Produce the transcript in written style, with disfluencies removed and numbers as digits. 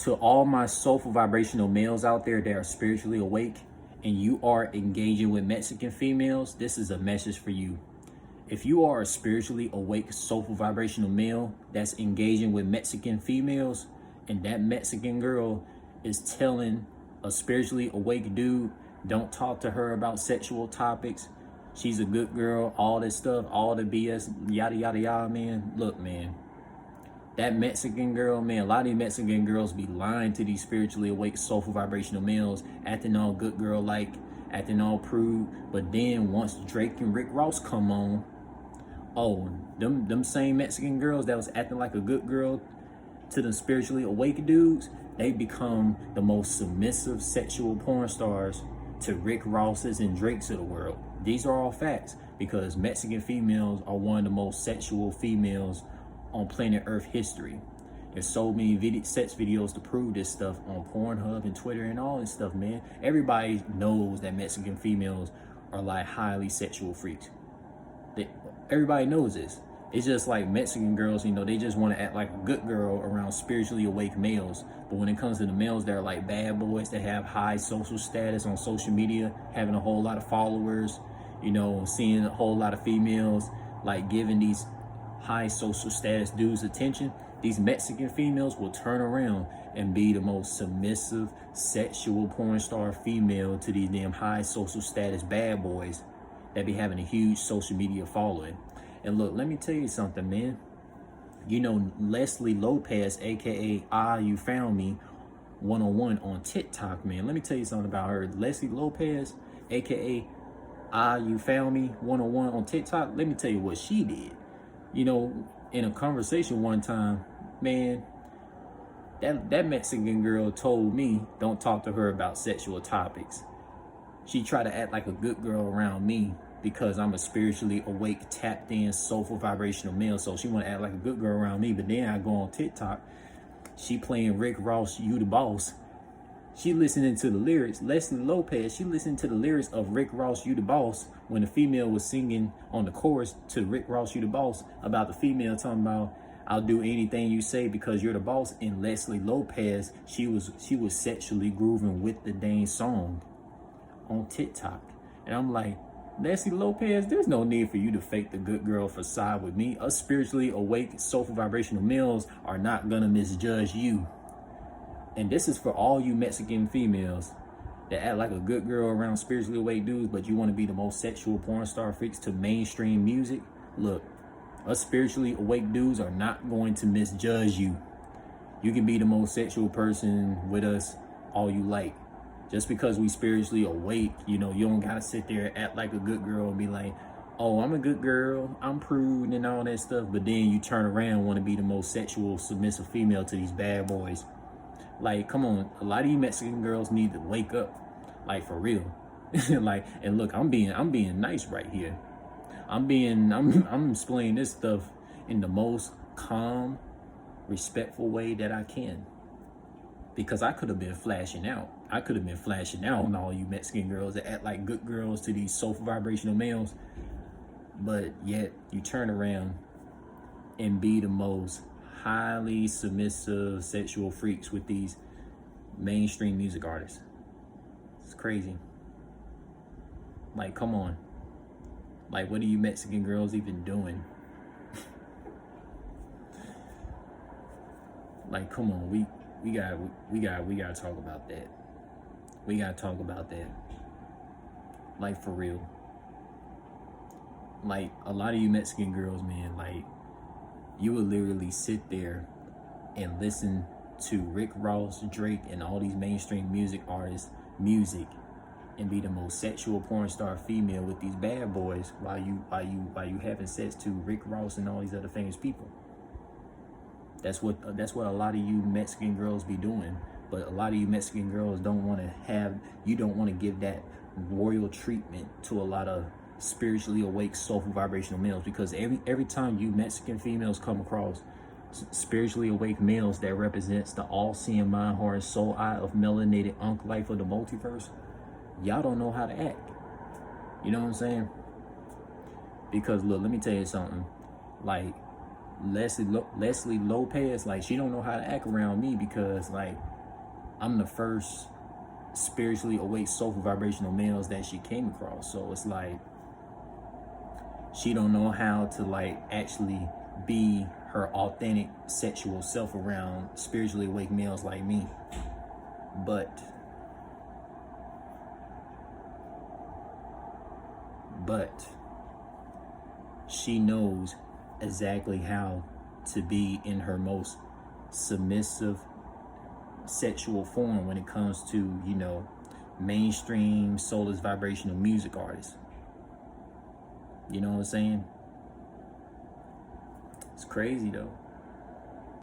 To all my soulful vibrational males out there that are spiritually awake and you are engaging with Mexican females, this is a message for you. If you are a spiritually awake, soulful vibrational male that's engaging with Mexican females, and that Mexican girl is telling a spiritually awake dude, don't talk to her about sexual topics, she's a good girl, all this stuff, all the BS, yada, yada, yada, man. Look, man, that Mexican girl, man, a lot of these Mexican girls be lying to these spiritually awake, soulful vibrational males, acting all good girl-like, acting all prude. But then once Drake and Rick Ross come on, oh, them same Mexican girls that was acting like a good girl to the spiritually awake dudes, they become the most submissive sexual porn stars to Rick Rosses and Drakes of the world. These are all facts, because Mexican females are one of the most sexual females on planet Earth history. There's so many sex videos to prove this stuff on Pornhub and Twitter and all this stuff, man. Everybody knows that Mexican females are like highly sexual freaks. Everybody knows this. It's just like Mexican girls, you know, they just want to act like a good girl around spiritually awake males. But when it comes to the males that are like bad boys, that have high social status on social media, having a whole lot of followers, you know, seeing a whole lot of females, like giving these high social status dudes attention, these Mexican females will turn around and be the most submissive sexual porn star female to these damn high social status bad boys that be having a huge social media following. And look, let me tell you something, man. You know, Leslie Lopez, aka You Found Me 101 on TikTok, man. Let me tell you something about her. Leslie Lopez, aka You Found Me 101 on TikTok. Let me tell you what she did. You know, in a conversation one time, man, that Mexican girl told me don't talk to her about sexual topics. She tried to act like a good girl around me because I'm a spiritually awake, tapped in, soulful, vibrational male. So she want to act like a good girl around me. But then I go on TikTok, she playing Rick Ross, You the Boss. She listening to the lyrics. Leslie Lopez, she listened to the lyrics of Rick Ross, You the Boss, when the female was singing on the chorus to Rick Ross, You the Boss, about the female talking about, I'll do anything you say because you're the boss. And Leslie Lopez, she was sexually grooving with the dang song on TikTok. And I'm like, Leslie Lopez, there's no need for you to fake the good girl facade with me. Us spiritually awake, soulful, vibrational males are not gonna misjudge you. And this is for all you Mexican females that act like a good girl around spiritually awake dudes, but you want to be the most sexual porn star freaks to mainstream music. Look, us spiritually awake dudes are not going to misjudge you. You can be the most sexual person with us all you like. Just because we spiritually awake, you know, you don't gotta sit there and act like a good girl and be like, oh, I'm a good girl, I'm prude and all that stuff. But then you turn around and want to be the most sexual, submissive female to these bad boys. Like, come on, a lot of you Mexican girls need to wake up, like, for real. Like, and look, I'm being nice right here. I'm explaining this stuff in the most calm, respectful way that I can. Because I could have been flashing out. I could have been flashing out on all you Mexican girls that act like good girls to these soulful vibrational males. But yet you turn around and be the most highly submissive sexual freaks with these mainstream music artists. It's crazy. Like, come on. Like, what are you Mexican girls even doing? Like, come on, we gotta talk about that. We gotta talk about that. Like, for real. Like, a lot of you Mexican girls, man, like, you would literally sit there and listen to Rick Ross, Drake, and all these mainstream music artists' music and be the most sexual porn star female with these bad boys while you having sex to Rick Ross and all these other famous people. That's what a lot of you Mexican girls be doing. But a lot of you Mexican girls don't want to give that royal treatment to a lot of spiritually awake, soulful, vibrational males, because every time you Mexican females come across spiritually awake males that represents the all-seeing mind, heart, and soul eye of melanated Unk life of the multiverse, y'all don't know how to act. You know what I'm saying? Because look, let me tell you something. Like, Leslie Lopez, like, she don't know how to act around me because, like, I'm the first spiritually awake soulful vibrational males that she came across. So it's like she don't know how to like actually be her authentic sexual self around spiritually awake males like me. But she knows exactly how to be in her most submissive sexual form when it comes to, you know, mainstream soulless vibrational music artists. You know what I'm saying? It's crazy though.